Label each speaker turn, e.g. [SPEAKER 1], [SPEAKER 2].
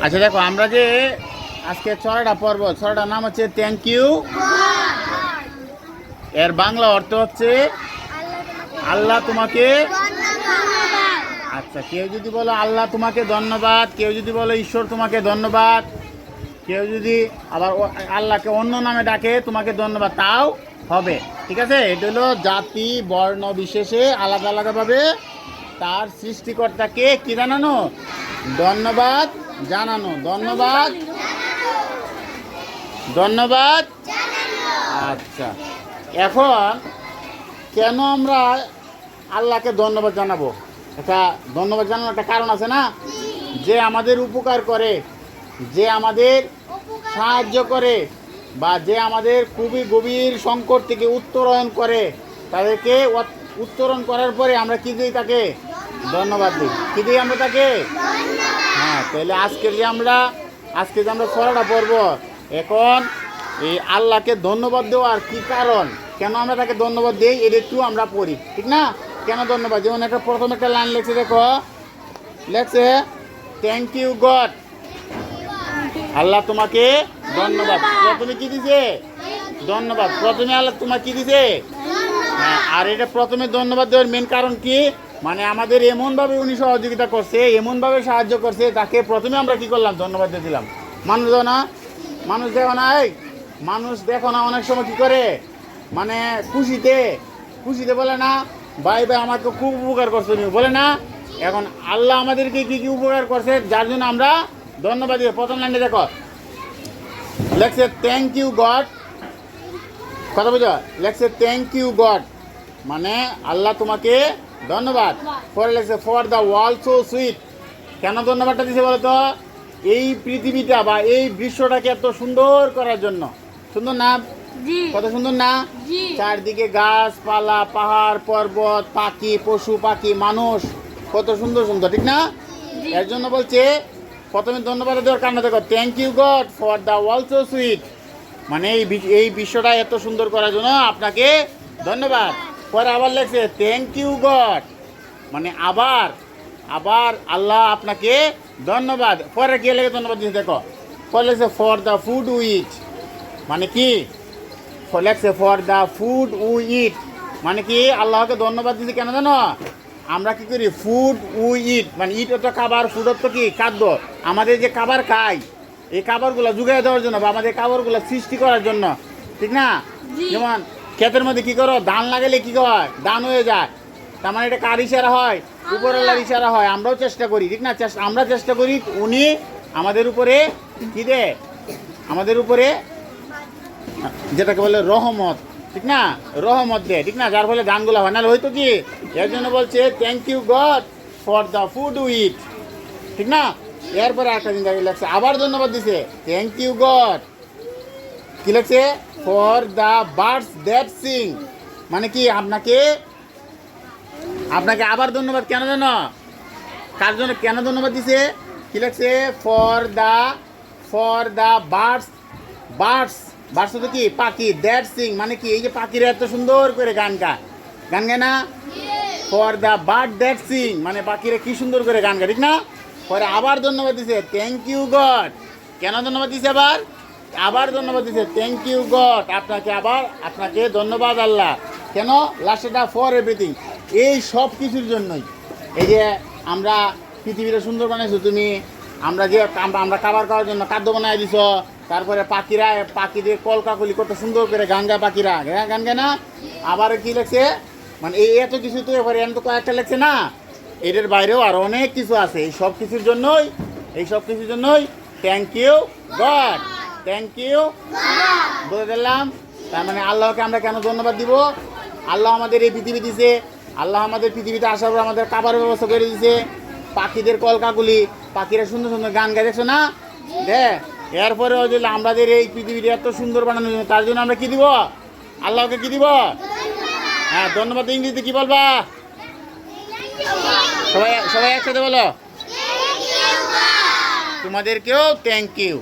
[SPEAKER 1] আচ্ছা দেখো, আমরা যে আজকে ছড়াটা পর্ব, ছড়াটার নাম হচ্ছে থ্যাংক ইউ। এর বাংলা অর্থ হচ্ছে আল্লাহ তোমাকে। আচ্ছা, কেউ যদি বলো আল্লাহ তোমাকে ধন্যবাদ, কেউ যদি বলো ঈশ্বর তোমাকে ধন্যবাদ, কেউ যদি আবার আল্লাহকে অন্য নামে ডাকে তোমাকে ধন্যবাদ, তাও হবে। ঠিক আছে, এটা হলো জাতি বর্ণ বিশেষে আলাদা আলাদাভাবে তার সৃষ্টিকর্তাকে কি জানানো? ধন্যবাদ জানানো। ধন্যবাদ ধন্যবাদ। আচ্ছা, এখন কেন আমরা আল্লাহকে ধন্যবাদ জানাবো? একটা ধন্যবাদ জানানোর একটা কারণ আছে না? যে আমাদের উপকার করে, যে আমাদের সাহায্য করে, বা যে আমাদের খুবই গভীর সংকট থেকে উত্তরণ করে, তাদেরকে উত্তরণ করার পরে আমরা কী দিই? তাকে ধন্যবাদ দিই। কী দিই আমরা তাকে? হ্যাঁ, তাহলে আজকে যে আমরা ছড়াটা পড়ব, এখন এই আল্লাহকে ধন্যবাদ দেওয়ার কী কারণ, কেন আমরা তাকে ধন্যবাদ দিই, এটা একটু আমরা পড়ি, ঠিক না? কেন ধন্যবাদ? যেমন প্রথম একটা লাইন লেখছে, দেখো লেখছে থ্যাংক ইউ গড। আল্লাহ তোমাকে ধন্যবাদ। প্রথমে কি দিছে? ধন্যবাদ। প্রথমে আল্লাহ তোমাকে কি দিছে? হ্যাঁ, আর এটা প্রথমে ধন্যবাদ দেওয়ার মেন কারণ কি? মানে আমাদের এমনভাবে উনি সহযোগিতা করছে, এমনভাবে সাহায্য করছে, তাকে প্রথমে আমরা কি করলাম? ধন্যবাদ দিয়ে দিলাম। মানুষ দেখো না, মানুষ দেখো না অনেক সময় কি করে, মানে খুশিতে বলে না, ভাই আমাকে খুব উপকার করছে, তুমি বলে না? এখন আল্লাহ আমাদেরকে কি কি উপকার করছে, যার জন্য আমরা ধন্যবাদ দিই। প্রথম লাইনে দেখো লেখছে থ্যাংক ইউ গড। কথা বুঝো? লেখছে থ্যাংক ইউ গড, মানে আল্লাহ তোমাকে ধন্যবাদ। পরে লেখছে for the world so sweet. কেন ধন্যবাদটা দিছে বলো তো? এই পৃথিবীটা বা এই বিশ্বটাকে এত সুন্দর করার জন্য। সুন্দর না? কত সুন্দর না? চারদিকে গাছপালা, পাহাড় পর্বত, পাখি, পশু পাখি, মানুষ, কত সুন্দর সুন্দর, ঠিক না? এর জন্য বলছে প্রথমে ধন্যবাদ দেওয়ার কারণে দেখো thank you God for the world so sweet, মানে এই বিশ্বটা এত সুন্দর করার জন্য আপনাকে ধন্যবাদ। পরে আবার লেখছে থ্যাংক ইউ গড, মানে আবার আল্লাহ আপনাকে ধন্যবাদ। পরে কে লেগে ধন্যবাদ দিয়েছে দেখো, পরে লেখছে ফর দ্য ফুড উই ইট, মানে কি? লেখছে ফর দ্য ফুড উই ইট, মানে কি? আল্লাহকে ধন্যবাদ দিতে কেন জানো? আমরা কি করি? ফুড উই ইট, মানে ইট হচ্ছে খাবার, ফুড হচ্ছে কি? খাদ্য। আমাদের যে খাবার খাই, এই খাবারগুলো জুগাই দেওয়ার জন্য বা আমাদের খাবারগুলো সৃষ্টি করার জন্য, ঠিক না? যেমন ক্ষেতের মধ্যে কি করো? ধান লাগালে কি হয়? ধান হয়ে যায়। তার মানে এটা কার ইশারা হয়? উপরওয়ালার ইশারা হয়। আমরাও চেষ্টা করি, ঠিক না? আমরা চেষ্টা করি, উনি আমাদের উপরে কি দেয়? আমাদের উপরে যেটাকে বলে রহমত, ঠিক না? রহমত দেয়, ঠিক না? যার ফলে ধানগুলো হয়, নাহলে হয়তো কি? এর জন্য বলছে thank you God for the food we eat, ঠিক না? এরপরে একটা দিন লেখছে আবার ধন্যবাদ দিছে থ্যাংক ইউ গড, কি লেখছে? For the birds that Singh, মানে কি? আপনাকে আবার ধন্যবাদ কেন জানো? কার জন্য কেন ধন্যবাদ দিছে? কি লেখছে? ফর দ্য বার্ডস হচ্ছে কি? পাখি, দ্যাট সিং, মানে কি? এই যে পাখিরা এত সুন্দর করে গান গায় না? For the bird that Singh, মানে পাখিরা কি সুন্দর করে গান গায়, ঠিক না? পরে আবার ধন্যবাদ দিছে থ্যাংক ইউ গড। কেন ধন্যবাদ দিছে? আবার ধন্যবাদ দিছে থ্যাংক ইউ গড, আপনাকে ধন্যবাদ আল্লাহ। কেন? লাস্টেটা ফর এভরিথিং, এই সব কিছুর জন্যই। এই যে আমরা পৃথিবীটা সুন্দর বানাইছো তুমি, আমরা খাবার খাওয়ার জন্য খাদ্য বানাই দিছ, তারপরে পাখিদের কলকাকলি কত সুন্দর করে গান গায়, পাখিরা গান গায় না? আবার কি লেখছে? মানে এই এত কিছু তো এবারে তো কয়েকটা লেখছে না, এদের বাইরেও আরও অনেক কিছু আছে। এই সব কিছুর জন্যই thank you God. Thank you বলে দিলাম। তার মানে আল্লাহকে আমরা কেন ধন্যবাদ দিব? আল্লাহ আমাদের এই পৃথিবী দিছে, আল্লাহ আমাদের পৃথিবীতে আসার পর আমাদের খাবারের ব্যবস্থা করে দিছে, পাখিদের কলকাকলি, পাখিরা সুন্দর সুন্দর গান গায়, দেখছো না? এরপরে আমাদের এই পৃথিবীটা এত সুন্দর বানানো, তার জন্য আমরা কি দিব? আল্লাহকে কি দিব? হ্যাঁ, ধন্যবাদ ইংরেজিতে কি বলবা? সবাই একসাথে বলো, তোমাদেরকেও থ্যাংক ইউ।